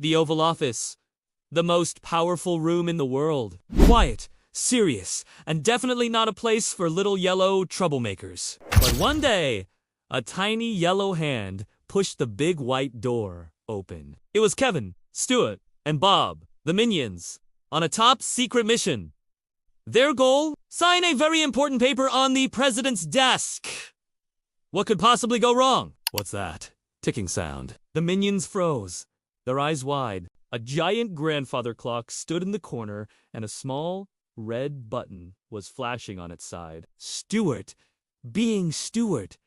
The Oval Office. The most powerful room in the world. Quiet, serious, and definitely not a place for little yellow troublemakers. But one day, a tiny yellow hand pushed the big white door open. It was Kevin, Stuart, and Bob, the Minions, on a top secret mission. Their goal? Sign a very important paper on the president's desk. What could possibly go wrong? What's that? Ticking sound. The Minions froze, their eyes wide. A giant grandfather clock stood in the corner, and a small red button was flashing on its side. Stuart, being Stuart,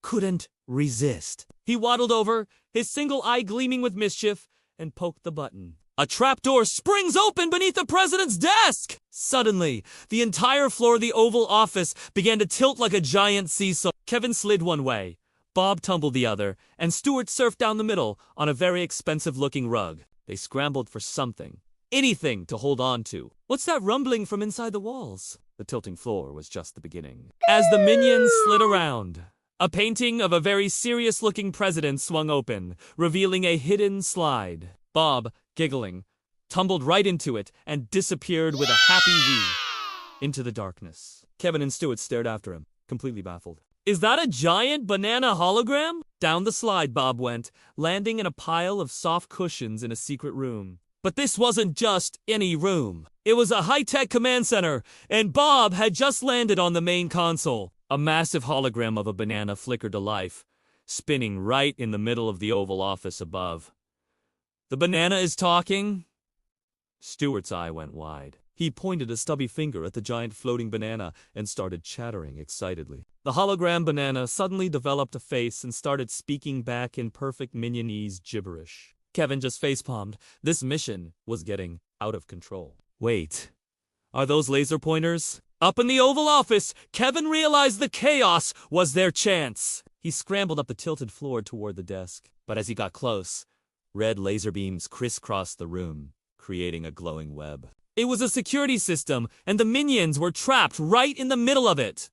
couldn't resist. He waddled over, his single eye gleaming with mischief, and poked the button. A trapdoor springs open beneath the president's desk! Suddenly, the entire floor of the Oval Office began to tilt like a giant seesaw. Kevin slid one way, Bob tumbled the other, and Stuart surfed down the middle on a very expensive-looking rug. They scrambled for something, anything to hold on to. What's that rumbling from inside the walls? The tilting floor was just the beginning. As the Minions slid around, a painting of a very serious-looking president swung open, revealing a hidden slide. Bob, giggling, tumbled right into it and disappeared with a happy wee into the darkness. Kevin and Stuart stared after him, completely baffled. Is that a giant banana hologram? Down the slide Bob went, landing in a pile of soft cushions in a secret room. But this wasn't just any room. It was a high-tech command center, and Bob had just landed on the main console. A massive hologram of a banana flickered to life, spinning right in the middle of the Oval Office above. The banana is talking? Stuart's eye went wide. He pointed a stubby finger at the giant floating banana and started chattering excitedly. The hologram banana suddenly developed a face and started speaking back in perfect Minionese gibberish. Kevin just facepalmed. This mission was getting out of control. Wait, are those laser pointers? Up in the Oval Office, Kevin realized the chaos was their chance. He scrambled up the tilted floor toward the desk. But as he got close, red laser beams crisscrossed the room, creating a glowing web. It was a security system, and the Minions were trapped right in the middle of it.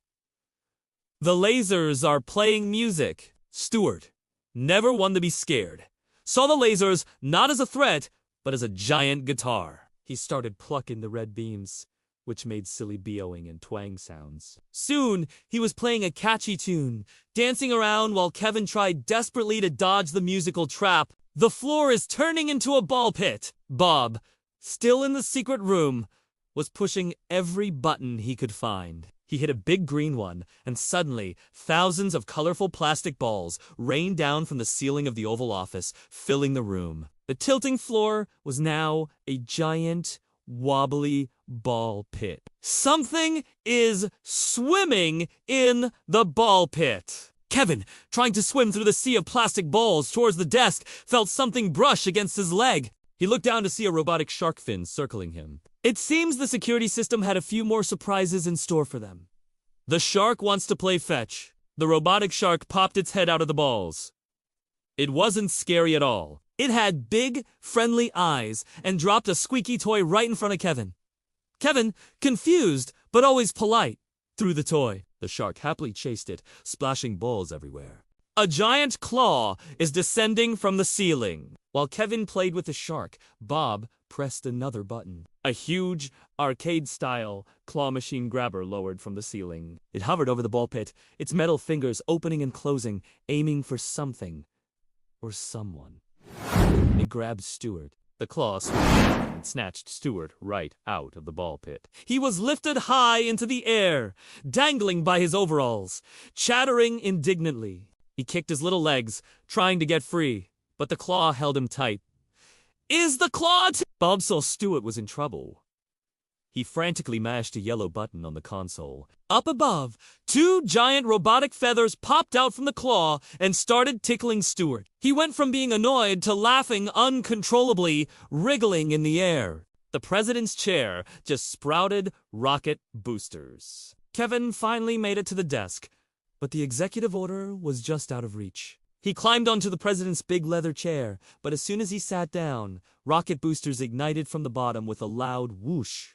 The lasers are playing music. Stuart, never one to be scared, saw the lasers not as a threat, but as a giant guitar. He started plucking the red beams, which made silly bowing and twang sounds. Soon, he was playing a catchy tune, dancing around while Kevin tried desperately to dodge the musical trap. The floor is turning into a ball pit. Bob, still in the secret room, was pushing every button he could find. He hit a big green one, and suddenly, thousands of colorful plastic balls rained down from the ceiling of the Oval Office, filling the room. The tilting floor was now a giant, wobbly ball pit. Something is swimming in the ball pit. Kevin, trying to swim through the sea of plastic balls towards the desk, felt something brush against his leg. He looked down to see a robotic shark fin circling him. It seems the security system had a few more surprises in store for them. The shark wants to play fetch. The robotic shark popped its head out of the balls. It wasn't scary at all. It had big, friendly eyes and dropped a squeaky toy right in front of Kevin. Kevin, confused but always polite, threw the toy. The shark happily chased it, splashing balls everywhere. A giant claw is descending from the ceiling. While Kevin played with the shark, Bob pressed another button. A huge, arcade-style claw machine grabber lowered from the ceiling. It hovered over the ball pit, its metal fingers opening and closing, aiming for something or someone. It grabbed Stuart. The claw swooped down and snatched Stuart right out of the ball pit. He was lifted high into the air, dangling by his overalls, chattering indignantly. He kicked his little legs, trying to get free, but the claw held him tight. Is the claw Bob saw Stuart was in trouble. He frantically mashed a yellow button on the console. Up above, two giant robotic feathers popped out from the claw and started tickling Stuart. He went from being annoyed to laughing uncontrollably, wriggling in the air. The president's chair just sprouted rocket boosters. Kevin finally made it to the desk, but the executive order was just out of reach. He climbed onto the president's big leather chair, but as soon as he sat down, rocket boosters ignited from the bottom with a loud whoosh.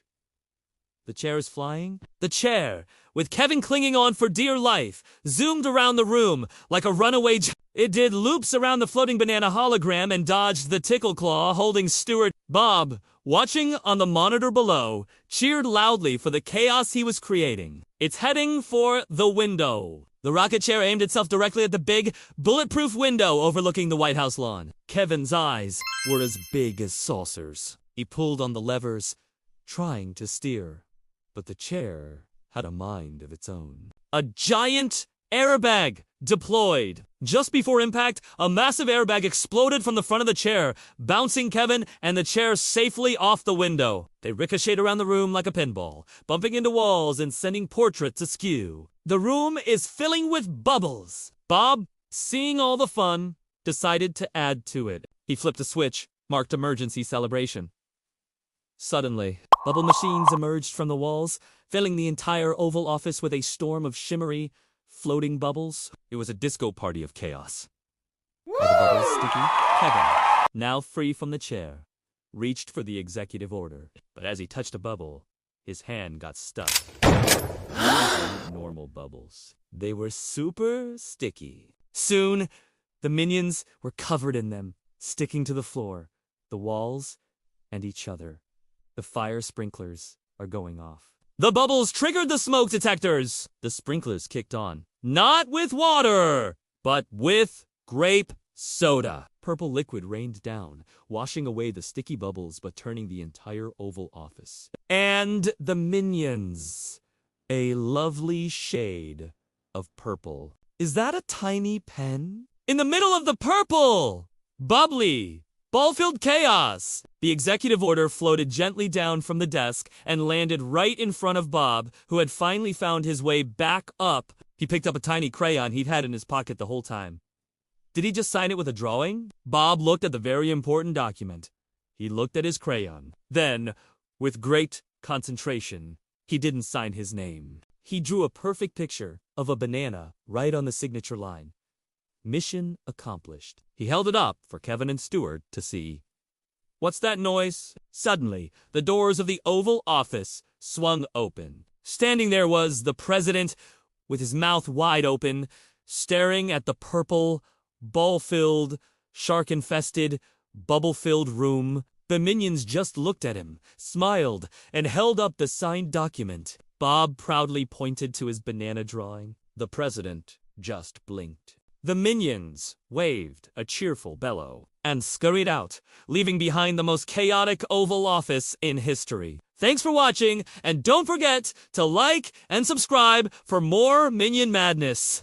The chair is flying? The chair, with Kevin clinging on for dear life, zoomed around the room like a runaway It did loops around the floating banana hologram and dodged the tickle claw holding Stuart. Bob, watching on the monitor below, cheered loudly for the chaos he was creating. It's heading for the window. The rocket chair aimed itself directly at the big, bulletproof window overlooking the White House lawn. Kevin's eyes were as big as saucers. He pulled on the levers, trying to steer. But the chair had a mind of its own. A giant airbag deployed. Just before impact, a massive airbag exploded from the front of the chair, bouncing Kevin and the chair safely off the window. They ricocheted around the room like a pinball, bumping into walls and sending portraits askew. The room is filling with bubbles. Bob, seeing all the fun, decided to add to it. He flipped a switch, marked emergency celebration. Suddenly, bubble machines emerged from the walls, filling the entire Oval Office with a storm of shimmery, floating bubbles. It was a disco party of chaos. Are the bubbles sticky? Kevin, now free from the chair, reached for the executive order. But as he touched a bubble, his hand got stuck. These weren't normal bubbles. They were super sticky. Soon, the minions were covered in them, sticking to the floor, the walls, and each other. The fire sprinklers are going off. The bubbles triggered the smoke detectors. The sprinklers kicked on. Not with water, but with grape soda. Purple liquid rained down, washing away the sticky bubbles but turning the entire Oval Office. And the minions. A lovely shade of purple. Is that a tiny pen? In the middle of the purple! Bubbly! Ball-filled chaos! The executive order floated gently down from the desk and landed right in front of Bob, who had finally found his way back up. He picked up a tiny crayon he'd had in his pocket the whole time. Did he just sign it with a drawing? Bob looked at the very important document. He looked at his crayon. Then, with great concentration, he didn't sign his name. He drew a perfect picture of a banana right on the signature line. Mission accomplished. He held it up for Kevin and Stuart to see. What's that noise? Suddenly, the doors of the Oval Office swung open. Standing there was the president, with his mouth wide open, staring at the purple, ball-filled, shark-infested, bubble-filled room. The minions just looked at him, smiled, and held up the signed document. Bob proudly pointed to his banana drawing. The president just blinked. The minions waved a cheerful bellow and scurried out, leaving behind the most chaotic Oval Office in history. Thanks for watching, and don't forget to like and subscribe for more Minion Madness.